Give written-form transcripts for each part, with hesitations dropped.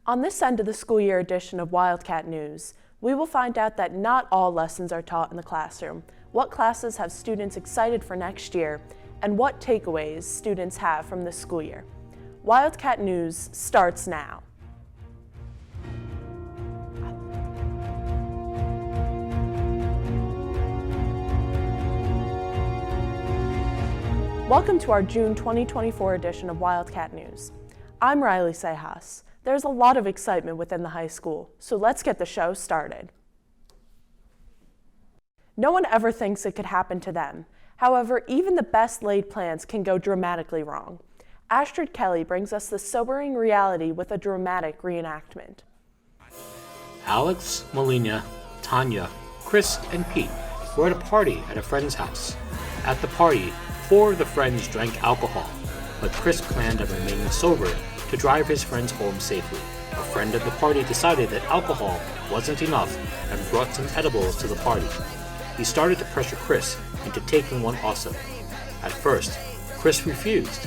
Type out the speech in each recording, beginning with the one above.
On this end of the school year edition of Wildcat News, we will find out that not all lessons are taught in the classroom, what classes have students excited for next year, and what takeaways students have from this school year. Wildcat News starts now. Welcome to our June 2024 edition of Wildcat News. I'm Riley Sejas. There's a lot of excitement within the high school, so let's get the show started. No one ever thinks it could happen to them. However, even the best laid plans can go dramatically wrong. Astrid Kelly brings us the sobering reality with a dramatic reenactment. Alex, Melina, Tanya, Chris, and Pete were at a party at a friend's house. At the party, 4 of the friends drank alcohol, but Chris planned on remaining sober to drive his friends home safely. A friend at the party decided that alcohol wasn't enough and brought some edibles to the party. He started to pressure Chris into taking one also. At first, Chris refused.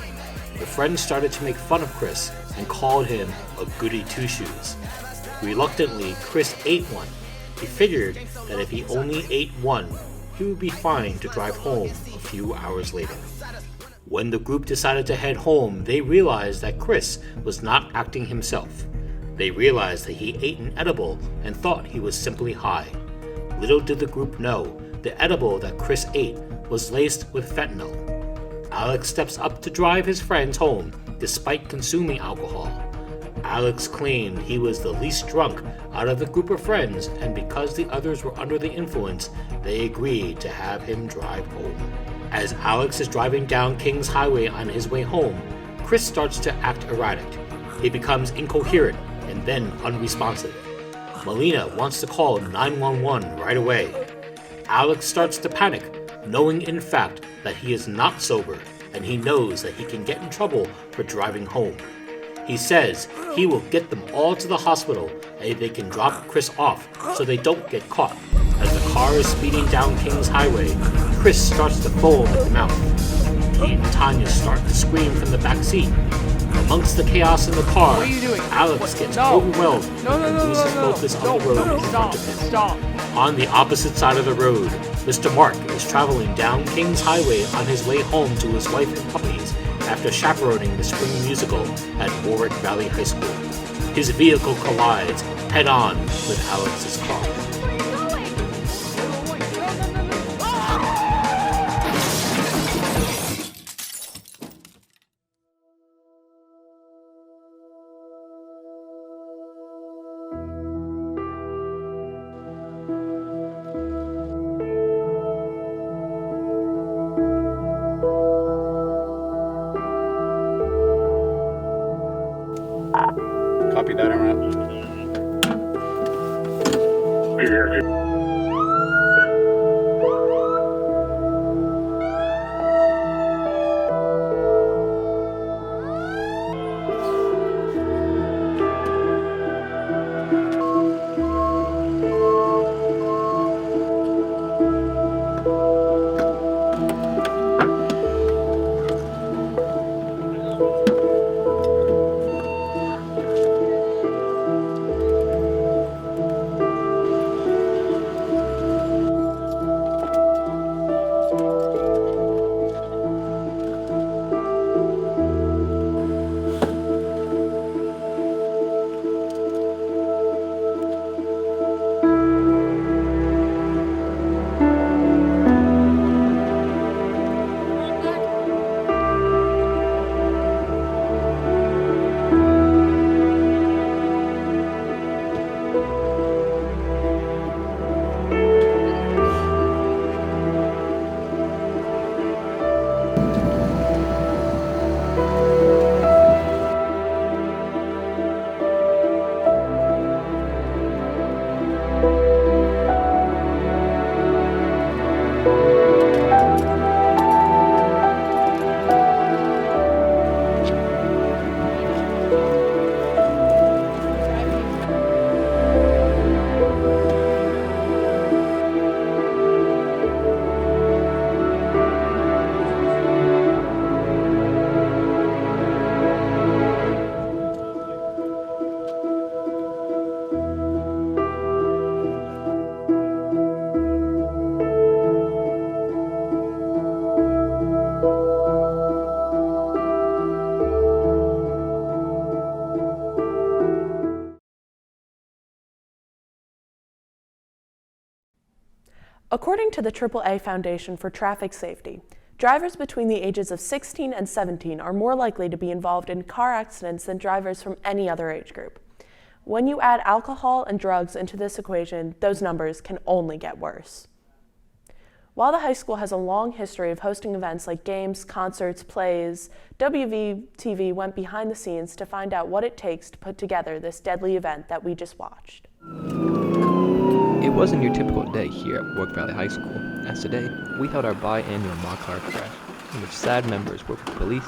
The friends started to make fun of Chris and called him a goody two-shoes. Reluctantly, Chris ate one. He figured that if he only ate one, he would be fine to drive home a few hours later. When the group decided to head home, they realized that Chris was not acting himself. They realized that he ate an edible and thought he was simply high. Little did the group know, the edible that Chris ate was laced with fentanyl. Alex steps up to drive his friends home despite consuming alcohol. Alex claimed he was the least drunk out of the group of friends, and because the others were under the influence, they agreed to have him drive home. As Alex is driving down Kings Highway on his way home, Chris starts to act erratic. He becomes incoherent and then unresponsive. Melina wants to call 911 right away. Alex starts to panic, knowing in fact that he is not sober, and he knows that he can get in trouble for driving home. He says he will get them all to the hospital and they can drop Chris off so they don't get caught. As the car is speeding down Kings Highway, Chris starts to foam at the mouth. Pete and Tanya start to scream from the back seat. Amongst the chaos in the car, Alex gets overwhelmed and loses focus on the road in front of him. On the opposite side of the road, Mr. Mark is traveling down Kings Highway on his way home to his wife and puppies after chaperoning the spring musical at Warwick Valley High School. His vehicle collides head-on with Alex's car. Copy that, Emma. According to the AAA Foundation for Traffic Safety, drivers between the ages of 16 and 17 are more likely to be involved in car accidents than drivers from any other age group. When you add alcohol and drugs into this equation, those numbers can only get worse. While the high school has a long history of hosting events like games, concerts, plays, WVTV went behind the scenes to find out what it takes to put together this deadly event that we just watched. It wasn't your typical day here at Warwick Valley High School, as today we held our biannual mock car crash, in which SAD members worked with police,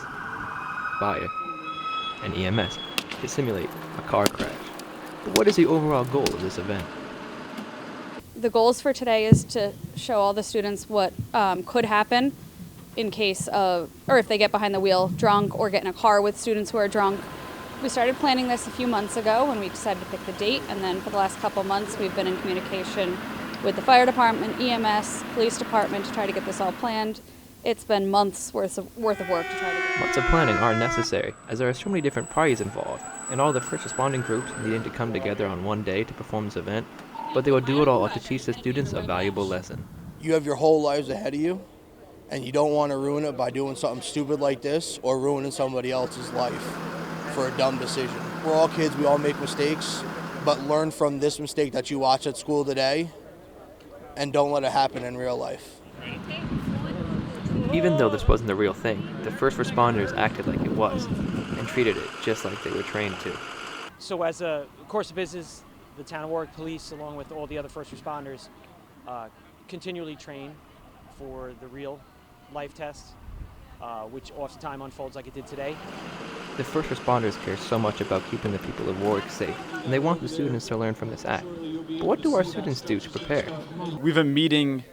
fire, and EMS to simulate a car crash. But what is the overall goal of this event? The goals for today is to show all the students what could happen in case of, or if they get behind the wheel drunk or get in a car with students who are drunk. We started planning this a few months ago when we decided to pick the date, and then for the last couple months we've been in communication with the fire department, EMS, police department to try to get this all planned. It's been months worth of work to try to get. Months of planning are necessary, as there are so many different parties involved, and all the first responding groups needing to come together on one day to perform this event, but they will do it all to teach the students a valuable lesson. You have your whole lives ahead of you, and you don't want to ruin it by doing something stupid like this or ruining somebody else's life for a dumb decision. We're all kids, we all make mistakes, but learn from this mistake that you watch at school today and don't let it happen in real life. Even though this wasn't the real thing, the first responders acted like it was, and treated it just like they were trained to. So as a course of business, the town of Warwick Police, along with all the other first responders, continually train for the real life test, which oftentimes unfolds like it did today. The first responders care so much about keeping the people of Warwick safe, and they want the students to learn from this act. But what do our students do to prepare? We've been meeting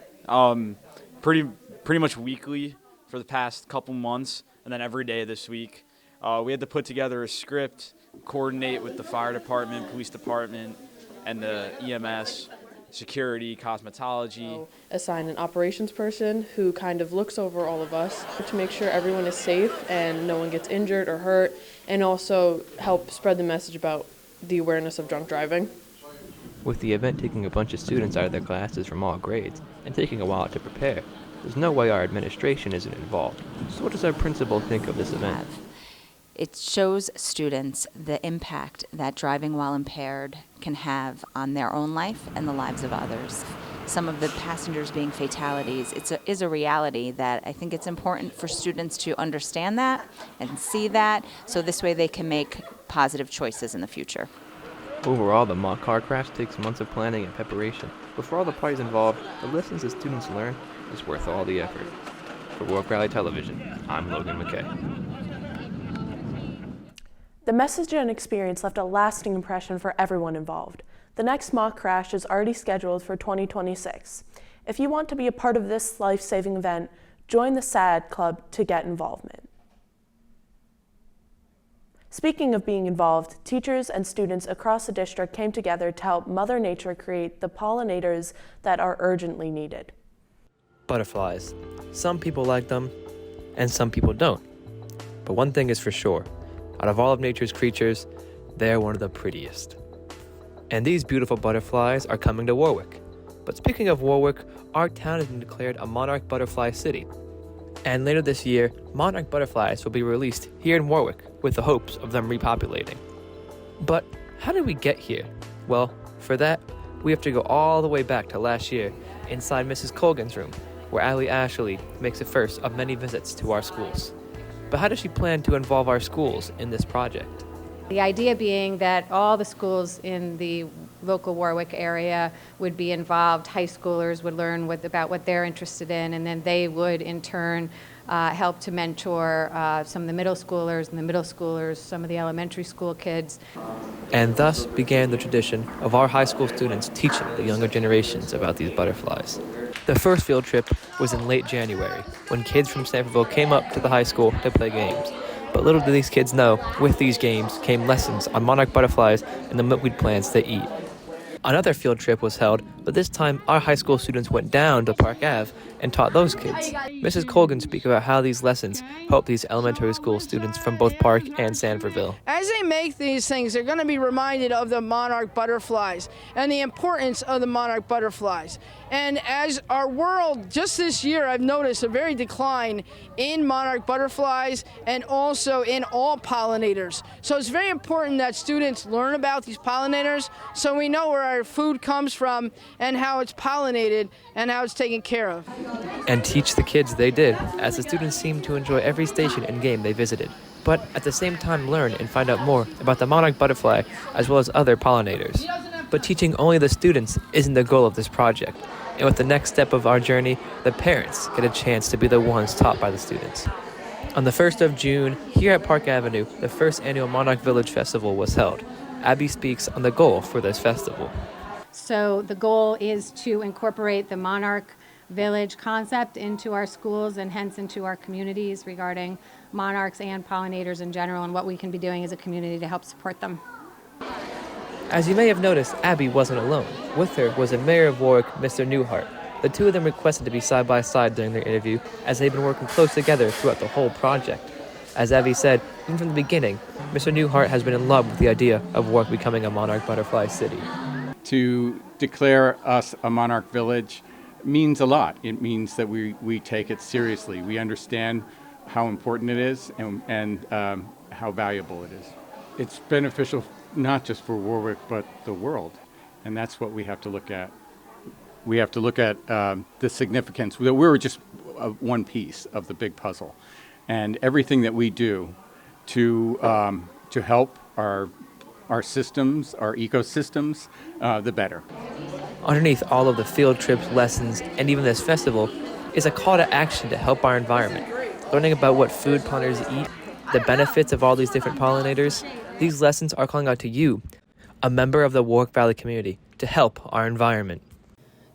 pretty much weekly for the past couple months, and then every day this week. We had to put together a script, coordinate with the fire department, police department, and the EMS, security, cosmetology. Assign an operations person who kind of looks over all of us to make sure everyone is safe and no one gets injured or hurt, and also help spread the message about the awareness of drunk driving. With the event taking a bunch of students out of their classes from all grades and taking a while to prepare, there's no way our administration isn't involved. So what does our principal think of this event? It shows students the impact that driving while impaired can have on their own life and the lives of others. Some of the passengers being fatalities, is a reality that I think it's important for students to understand that and see that, so this way they can make positive choices in the future. Overall, the mock car crash takes months of planning and preparation, but for all the parties involved, the lessons the students learn is worth all the effort. For Warwick Valley Television, I'm Logan McKay. The message and experience left a lasting impression for everyone involved. The next mock crash is already scheduled for 2026. If you want to be a part of this life-saving event, join the SAD Club to get involvement. Speaking of being involved, teachers and students across the district came together to help Mother Nature create the pollinators that are urgently needed. Butterflies. Some people like them, and some people don't. But one thing is for sure. Out of all of nature's creatures, they're one of the prettiest. And these beautiful butterflies are coming to Warwick. But speaking of Warwick, our town has been declared a monarch butterfly city. And later this year, monarch butterflies will be released here in Warwick with the hopes of them repopulating. But how did we get here? Well, for that, we have to go all the way back to last year inside Mrs. Colgan's room, where Allie Ashley makes the first of many visits to our schools. But how does she plan to involve our schools in this project? The idea being that all the schools in the local Warwick area would be involved. High schoolers would learn about what they're interested in, and then they would in turn help to mentor some of the middle schoolers and the middle schoolers, some of the elementary school kids. And thus began the tradition of our high school students teaching the younger generations about these butterflies. The first field trip was in late January, when kids from Sanfordville came up to the high school to play games. But little did these kids know, with these games came lessons on monarch butterflies and the milkweed plants they eat. Another field trip was held, but this time our high school students went down to Park Ave and taught those kids. Mrs. Colgan speaks about how these lessons help these elementary school students from both Park and Sanfordville. As they make these things, they're going to be reminded of the monarch butterflies and the importance of the monarch butterflies. And as our world, just this year, I've noticed a very decline in monarch butterflies and also in all pollinators. So it's very important that students learn about these pollinators so we know where our food comes from and how it's pollinated and how it's taken care of. And teach the kids they did, as the students seemed to enjoy every station and game they visited, but at the same time learn and find out more about the monarch butterfly as well as other pollinators. But teaching only the students isn't the goal of this project, and with the next step of our journey, the parents get a chance to be the ones taught by the students. On the 1st of June, here at Park Avenue, the first annual Monarch Village Festival was held. Abby speaks on the goal for this festival. So the goal is to incorporate the Monarch Village concept into our schools and hence into our communities regarding monarchs and pollinators in general and what we can be doing as a community to help support them. As you may have noticed, Abby wasn't alone. With her was the mayor of Warwick, Mr. Newhart. The two of them requested to be side by side during their interview as they've been working close together throughout the whole project. As Abby said, even from the beginning, Mr. Newhart has been in love with the idea of Warwick becoming a monarch butterfly city. To declare us a monarch village means a lot. It means that we take it seriously. We understand how important it is and how valuable it is. It's beneficial not just for Warwick, but the world. And that's what we have to look at. We have to look at the significance. We're just one piece of the big puzzle. And everything that we do to help our systems, our ecosystems, the better. Underneath all of the field trips, lessons, and even this festival is a call to action to help our environment. Learning about what food pollinators eat, the benefits of all these different pollinators, these lessons are calling out to you, a member of the Warwick Valley community, to help our environment.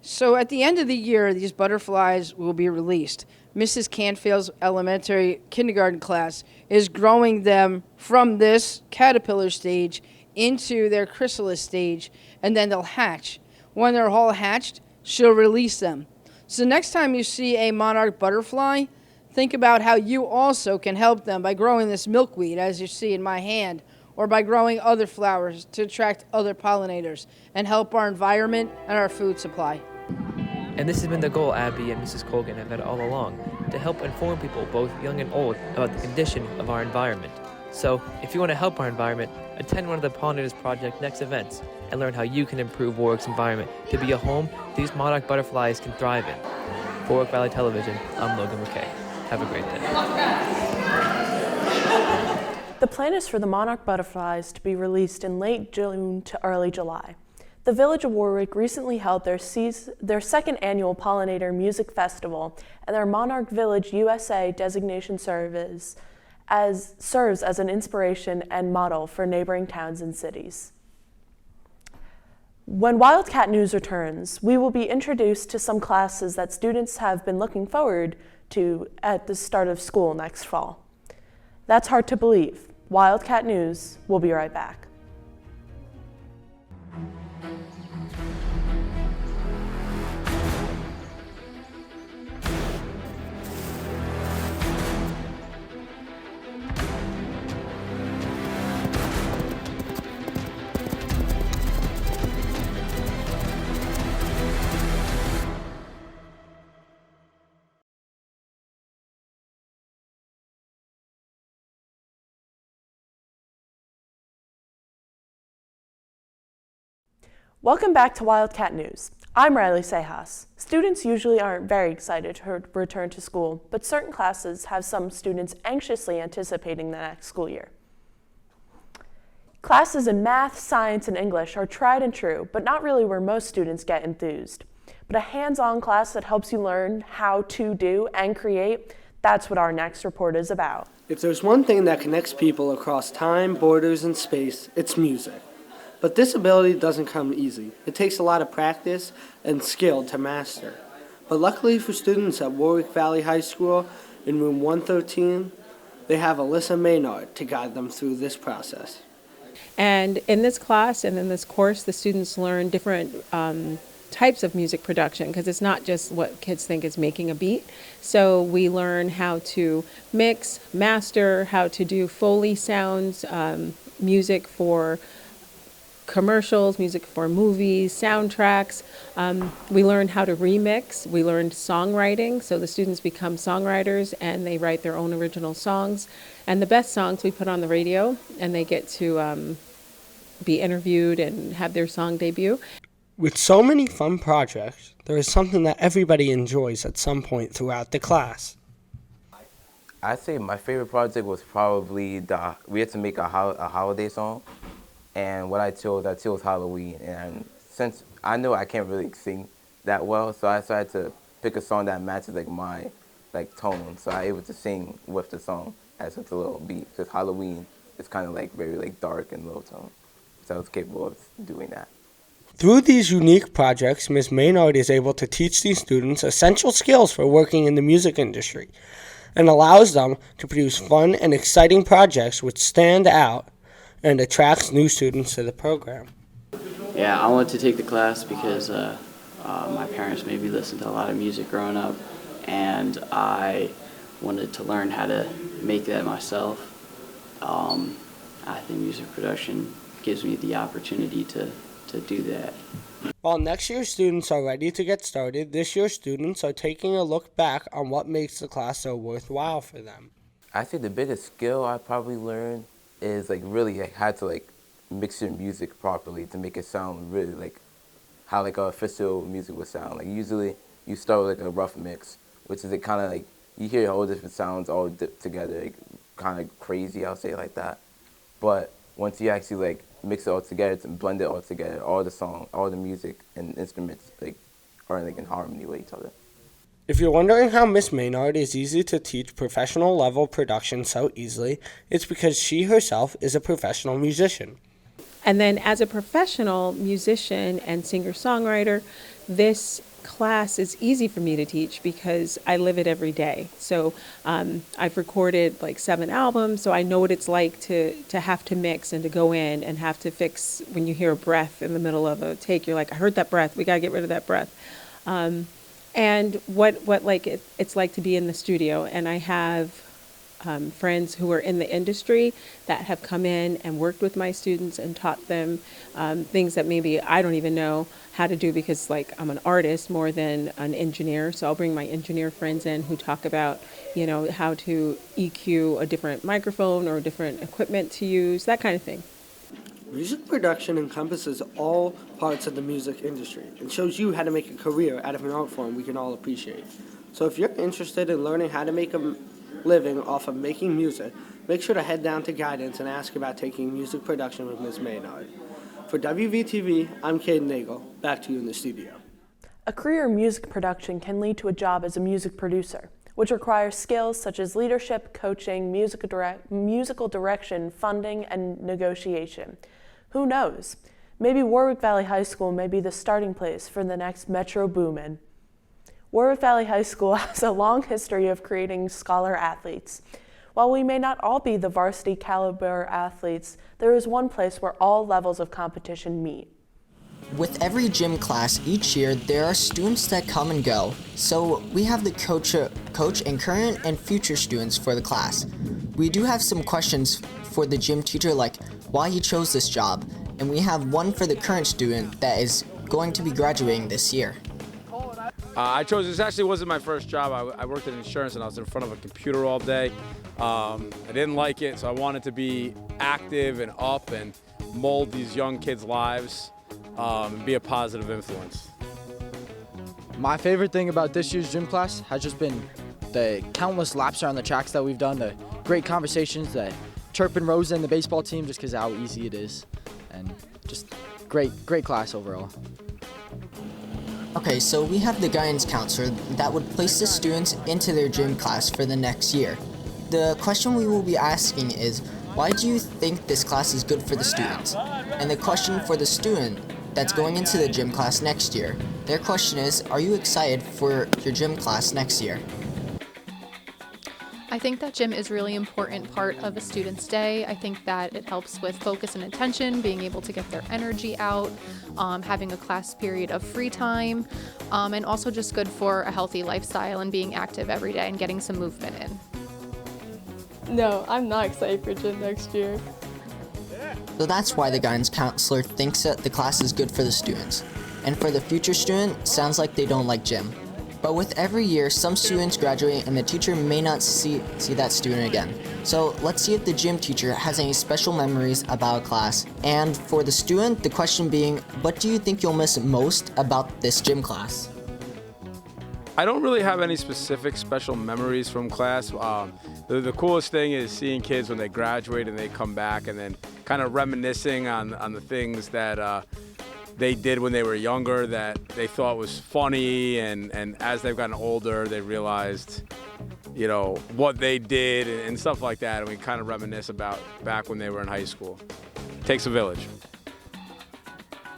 So at the end of the year, these butterflies will be released. Mrs. Canfield's elementary kindergarten class is growing them from this caterpillar stage into their chrysalis stage, and then they'll hatch. When they're all hatched, she'll release them. So next time you see a monarch butterfly, think about how you also can help them by growing this milkweed, as you see in my hand, or by growing other flowers to attract other pollinators and help our environment and our food supply. And this has been the goal Abby and Mrs. Colgan have had all along, to help inform people, both young and old, about the condition of our environment. So, if you want to help our environment, attend one of the Pollinators Project next events and learn how you can improve Warwick's environment to be a home these monarch butterflies can thrive in. For Warwick Valley Television, I'm Logan McKay. Have a great day. The plan is for the monarch butterflies to be released in late June to early July. The Village of Warwick recently held their second annual Pollinator Music Festival, and their Monarch Village USA designation serves as an inspiration and model for neighboring towns and cities. When Wildcat News returns, we will be introduced to some classes that students have been looking forward to at the start of school next fall. That's hard to believe. Wildcat News will be right back. Welcome back to Wildcat News. I'm Riley Sejas. Students usually aren't very excited to return to school, but certain classes have some students anxiously anticipating the next school year. Classes in math, science, and English are tried and true, but not really where most students get enthused. But a hands-on class that helps you learn how to do and create, that's what our next report is about. If there's one thing that connects people across time, borders, and space, it's music. But this ability doesn't come easy. It takes a lot of practice and skill to master. But luckily for students at Warwick Valley High School in room 113, they have Alyssa Maynard to guide them through this process. And in this class and in this course, the students learn different types of music production, because it's not just what kids think is making a beat. So we learn how to mix, master, how to do Foley sounds, music for commercials, music for movies, soundtracks. We learned how to remix. We learned songwriting. So the students become songwriters and they write their own original songs. And the best songs we put on the radio, and they get to be interviewed and have their song debut. With so many fun projects, there is something that everybody enjoys at some point throughout the class. I'd say my favorite project was probably we had to make a holiday song, and what I chose Halloween. And since I know I can't really sing that well, so I decided to pick a song that matches my tone, so I was able to sing with the song as such a little beat, because Halloween is kind of very dark and low tone, so I was capable of doing that. Through these unique projects, Ms. Maynard is able to teach these students essential skills for working in the music industry, and allows them to produce fun and exciting projects which stand out and attracts new students to the program. Yeah, I wanted to take the class because my parents made me listen to a lot of music growing up, and I wanted to learn how to make that myself. I think music production gives me the opportunity to do that. While next year's students are ready to get started, this year's students are taking a look back on what makes the class so worthwhile for them. I think the biggest skill I probably learned is really how to mix your music properly to make it sound really how official music would sound. Usually you start with a rough mix, which is kind of you hear all different sounds all together, kind of crazy, I'll say it like that. But once you actually mix it all together and blend it all together, all the song, all the music and instruments are in harmony with each other. If you're wondering how Miss Maynard is easy to teach professional level production so easily, it's because she herself is a professional musician. And then as a professional musician and singer-songwriter, this class is easy for me to teach because I live it every day. So I've recorded 7 albums, so I know what it's like to have to mix and to go in and have to fix when you hear a breath in the middle of a take. You're like, I heard that breath. We got to get rid of that breath. And what it's like to be in the studio. And I have friends who are in the industry that have come in and worked with my students and taught them things that maybe I don't even know how to do because I'm an artist more than an engineer. So I'll bring my engineer friends in who talk about, how to EQ a different microphone or different equipment to use, that kind of thing. Music production encompasses all parts of the music industry and shows you how to make a career out of an art form we can all appreciate. So if you're interested in learning how to make a living off of making music, make sure to head down to Guidance and ask about taking music production with Ms. Maynard. For WVTV, I'm Caden Nagel. Back to you in the studio. A career in music production can lead to a job as a music producer, which requires skills such as leadership, coaching, musical direction, funding, and negotiation. Who knows? Maybe Warwick Valley High School may be the starting place for the next Metro Boomin'. Warwick Valley High School has a long history of creating scholar athletes. While we may not all be the varsity caliber athletes, there is one place where all levels of competition meet. With every gym class each year, there are students that come and go. So we have the coach and current and future students for the class. We do have some questions for the gym teacher, like why he chose this job. And we have one for the current student that is going to be graduating this year. I chose, this actually wasn't my first job. I worked in insurance and I was in front of a computer all day. I didn't like it, so I wanted to be active and up and mold these young kids' lives and be a positive influence. My favorite thing about this year's gym class has just been the countless laps around the tracks that we've done, the great conversations, the chirping Rosa and the baseball team just because how easy it is, and just great class overall. Okay, so we have the guidance counselor that would place the students into their gym class for the next year. The question we will be asking is, why do you think this class is good for the students? And the question for the student that's going into the gym class next year, their question is, are you excited for your gym class next year? I think that gym is a really important part of a student's day. I think that it helps with focus and attention, being able to get their energy out, having a class period of free time, and also just good for a healthy lifestyle and being active every day and getting some movement in. No, I'm not excited for gym next year. So that's why the guidance counselor thinks that the class is good for the students. And for the future student, sounds like they don't like gym. But with every year, some students graduate and the teacher may not see that student again. So let's see if the gym teacher has any special memories about a class. And for the student, the question being, what do you think you'll miss most about this gym class? I don't really have any specific special memories from class. The coolest thing is seeing kids when they graduate and they come back and then kind of reminiscing on the things that they did when they were younger that they thought was funny, and as they've gotten older they realized what they did and stuff like that, and we kind of reminisce about back when they were in high school. Takes a village.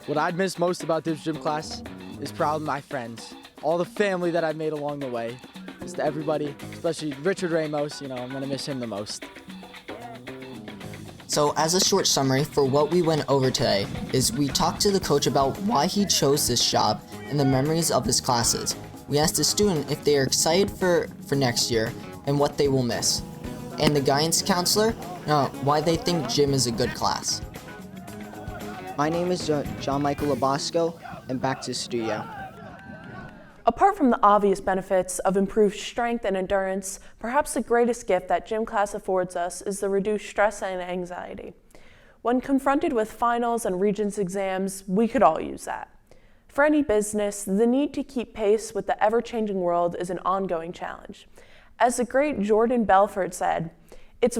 What I'd miss most about this gym class is probably my friends, all the family that I've made along the way. Just everybody, especially Richard Ramos, I'm gonna miss him the most. So as a short summary for what we went over today is we talked to the coach about why he chose this job and the memories of his classes. We asked the student if they are excited for next year and what they will miss. And the guidance counselor, why they think gym is a good class. My name is John Michael Labosco, and back to the studio. Apart from the obvious benefits of improved strength and endurance, perhaps the greatest gift that gym class affords us is the reduced stress and anxiety. When confronted with finals and regents exams, we could all use that. For any business, the need to keep pace with the ever-changing world is an ongoing challenge. As the great Jordan Belfort said, it's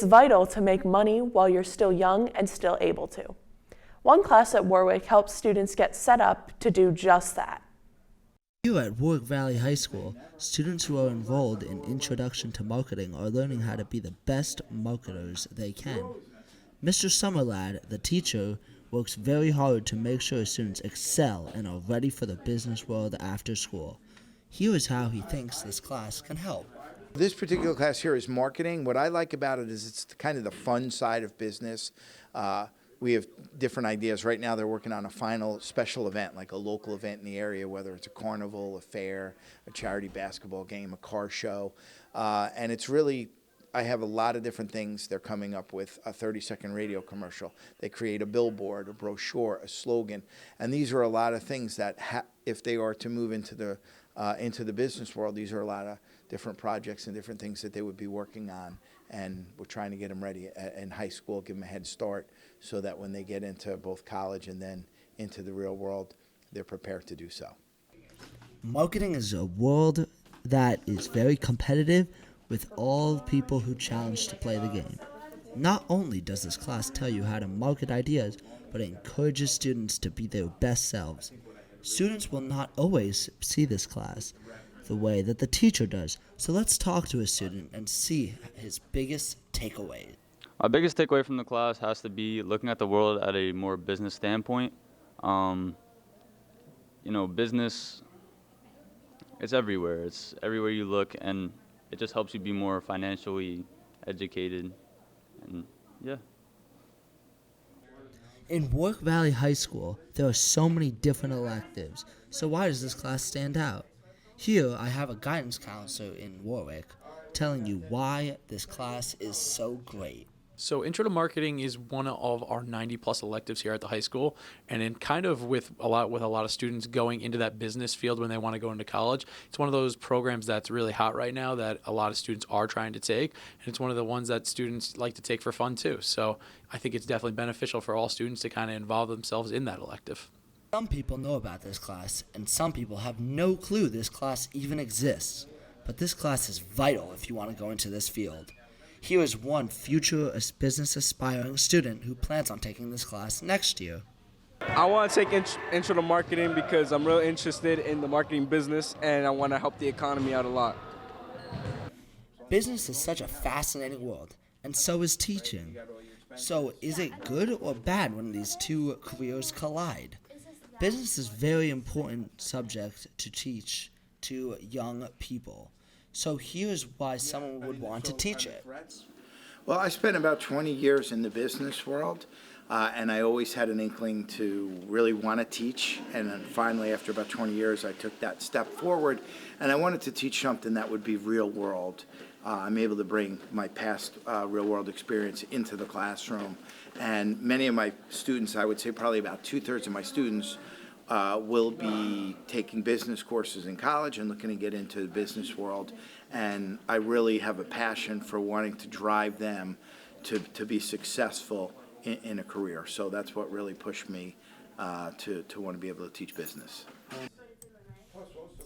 vital to make money while you're still young and still able to. One class at Warwick helps students get set up to do just that. Here at Warwick Valley High School, students who are enrolled in Introduction to Marketing are learning how to be the best marketers they can. Mr. Summerlad, the teacher, works very hard to make sure students excel and are ready for the business world after school. Here is how he thinks this class can help. This particular class here is marketing. What I like about it is it's kind of the fun side of business. We have different ideas. Right now they're working on a final special event, like a local event in the area, whether it's a carnival, a fair, a charity basketball game, a car show. And it's really, I have a lot of different things they're coming up with. A 30-second radio commercial. They create a billboard, a brochure, a slogan. And these are a lot of things that if they are to move into the business world, these are a lot of different projects and different things that they would be working on. And we're trying to get them ready in high school, give them a head start, so that when they get into both college and then into the real world, they're prepared to do so. Marketing is a world that is very competitive with all people who challenge to play the game. Not only does this class tell you how to market ideas, but it encourages students to be their best selves. Students will not always see this class the way that the teacher does. So let's talk to a student and see his biggest takeaway. My biggest takeaway from the class has to be looking at the world at a more business standpoint. Business, it's everywhere. It's everywhere you look, and it just helps you be more financially educated. And yeah. In Warwick Valley High School, there are so many different electives. So why does this class stand out? Here, I have a guidance counselor in Warwick telling you why this class is so great. So Intro to Marketing is one of our 90+ electives here at the high school, and in kind of with a lot of students going into that business field when they want to go into college, it's one of those programs that's really hot right now that a lot of students are trying to take, and it's one of the ones that students like to take for fun too. So I think it's definitely beneficial for all students to kind of involve themselves in that elective. Some people know about this class, and some people have no clue this class even exists. But this class is vital if you want to go into this field. Here is one future business aspiring student who plans on taking this class next year. I want to take Intro to Marketing because I'm really interested in the marketing business and I want to help the economy out a lot. Business is such a fascinating world, and so is teaching. So is it good or bad when these two careers collide? Business is a very important subject to teach to young people. So here's why someone would want to teach it. Well, I spent about 20 years in the business world, and I always had an inkling to really want to teach. And then finally, after about 20 years, I took that step forward, and I wanted to teach something that would be real world. I'm able to bring my past real world experience into the classroom. And many of my students, I would say probably about 2/3 of my students, will be taking business courses in college and looking to get into the business world. And I really have a passion for wanting to drive them to be successful in a career. So that's what really pushed me to want to be able to teach business.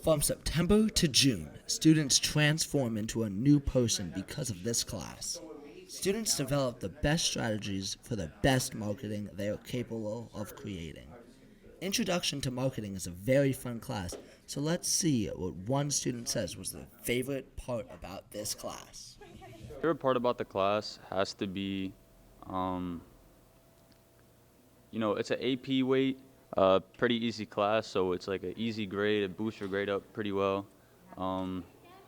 From September to June, students transform into a new person because of this class. Students develop the best strategies for the best marketing they are capable of creating. Introduction to Marketing is a very fun class, so let's see what one student says was their favorite part about this class. My favorite part about the class has to be, it's an AP weight, pretty easy class, so it's like an easy grade, it boosts your grade up pretty well. And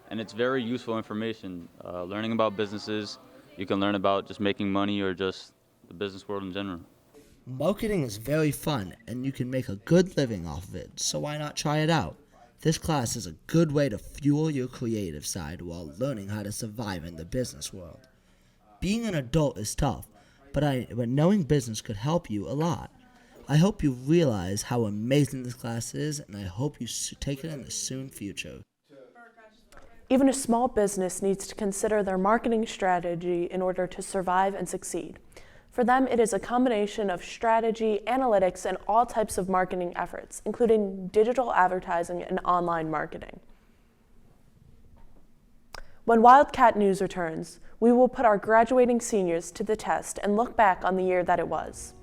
it's very useful information. Learning about businesses, you can learn about just making money or just the business world in general. Marketing is very fun, and you can make a good living off of it, so why not try it out? This class is a good way to fuel your creative side while learning how to survive in the business world. Being an adult is tough, but knowing business could help you a lot. I hope you realize how amazing this class is, and I hope you take it in the soon future. Even a small business needs to consider their marketing strategy in order to survive and succeed. For them, it is a combination of strategy, analytics, and all types of marketing efforts, including digital advertising and online marketing. When Wildcat News returns, we will put our graduating seniors to the test and look back on the year that it was.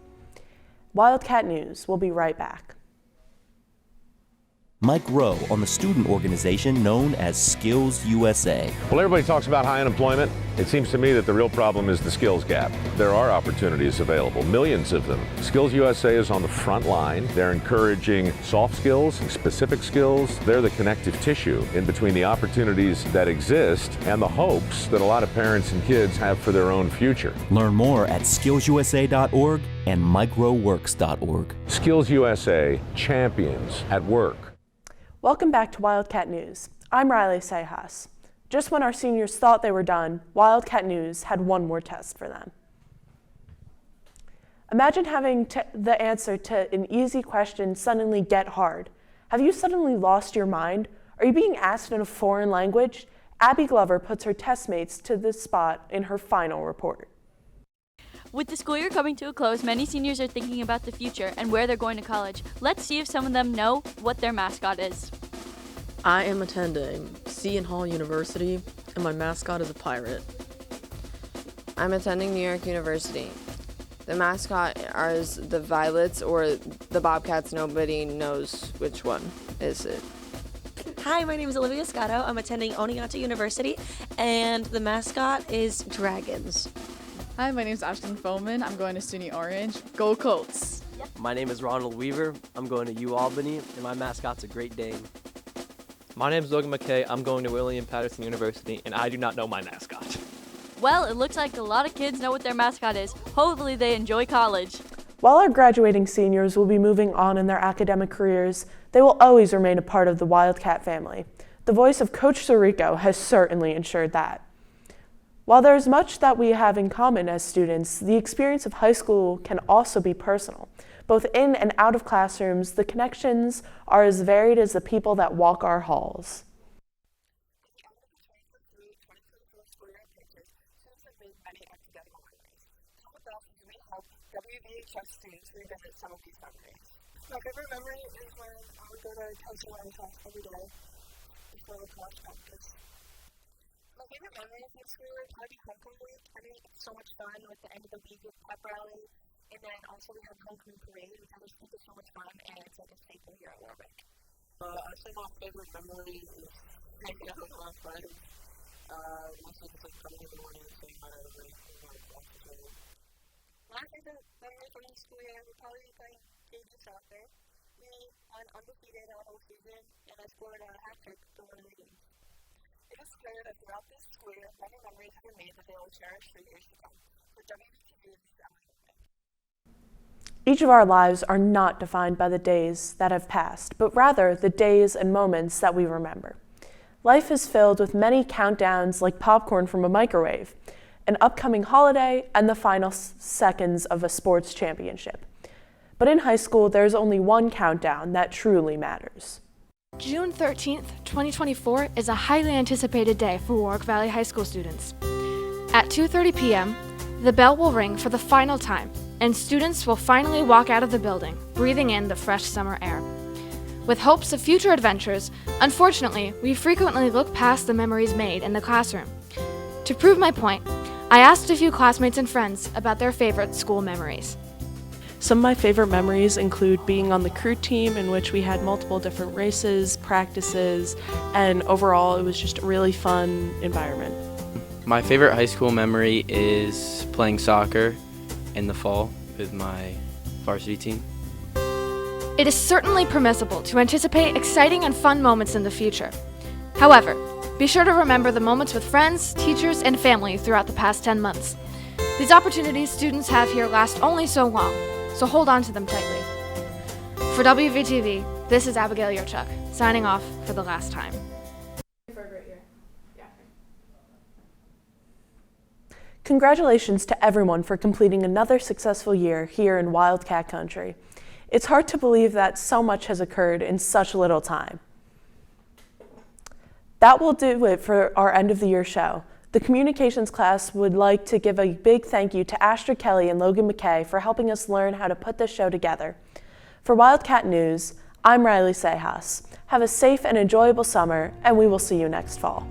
Wildcat News will be right back. Mike Rowe on the student organization known as Skills USA. Well, everybody talks about high unemployment. It seems to me that the real problem is the skills gap. There are opportunities available, millions of them. Skills USA is on the front line. They're encouraging soft skills and specific skills. They're the connective tissue in between the opportunities that exist and the hopes that a lot of parents and kids have for their own future. Learn more at skillsusa.org and microworks.org. Skills USA, champions at work. Welcome back to Wildcat News. I'm Riley Sejas. Just when our seniors thought they were done, Wildcat News had one more test for them. Imagine having the answer to an easy question suddenly get hard. Have you suddenly lost your mind? Are you being asked in a foreign language? Abby Glover puts her testmates to the spot in her final report. With the school year coming to a close, many seniors are thinking about the future and where they're going to college. Let's see if some of them know what their mascot is. I am attending Seton Hall University, and my mascot is a pirate. I'm attending New York University. The mascot is the Violets or the Bobcats. Nobody knows which one is it. Hi, my name is Olivia Scotto. I'm attending Oneonta University, and the mascot is dragons. Hi, my name is Ashton Foman. I'm going to SUNY Orange. Go Colts! My name is Ronald Weaver. I'm going to UAlbany, and my mascot's a Great Dane. My name is Logan McKay. I'm going to William Patterson University, and I do not know my mascot. Well, it looks like a lot of kids know what their mascot is. Hopefully they enjoy college. While our graduating seniors will be moving on in their academic careers, they will always remain a part of the Wildcat family. The voice of Coach Sirico has certainly ensured that. While there is much that we have in common as students, the experience of high school can also be personal. Both in and out of classrooms, the connections are as varied as the people that walk our halls. My favorite memory is when I would go to coaching class every day before the college practice. My favorite memories in school were probably homecoming week. I think it's so much fun with the end of the week with pep rally, and then also we have homecoming parade, which I just think is so much fun, and it's like a staple here at Warwick. I think my favorite memory is hanging out with my friends. Also just like coming in the morning and saying hi to everybody. My favorite memory from the school year would probably be playing games of soccer. We went undefeated our whole season, and I scored a hat trick to win the game. It is clear that throughout this school year, many memories have been made that they will cherish for years to come. For WVTV, this is Emily. Each of our lives are not defined by the days that have passed, but rather the days and moments that we remember. Life is filled with many countdowns like popcorn from a microwave, an upcoming holiday, and the final seconds of a sports championship. But in high school, there's only one countdown that truly matters. June 13th, 2024 is a highly anticipated day for Warwick Valley High School students. At 2:30 p.m., the bell will ring for the final time, and students will finally walk out of the building, breathing in the fresh summer air. With hopes of future adventures, unfortunately, we frequently look past the memories made in the classroom. To prove my point, I asked a few classmates and friends about their favorite school memories. Some of my favorite memories include being on the crew team, in which we had multiple different races, practices, and overall it was just a really fun environment. My favorite high school memory is playing soccer in the fall with my varsity team. It is certainly permissible to anticipate exciting and fun moments in the future. However, be sure to remember the moments with friends, teachers, and family throughout the past 10 months. These opportunities students have here last only so long, so hold on to them tightly. For WVTV, this is Abigail Yerchuk, signing off for the last time. Congratulations to everyone for completing another successful year here in Wildcat Country. It's hard to believe that so much has occurred in such little time. That will do it for our end of the year show. The communications class would like to give a big thank you to Astrid Kelly and Logan McKay for helping us learn how to put this show together. For Wildcat News, I'm Riley Sejas. Have a safe and enjoyable summer, and we will see you next fall.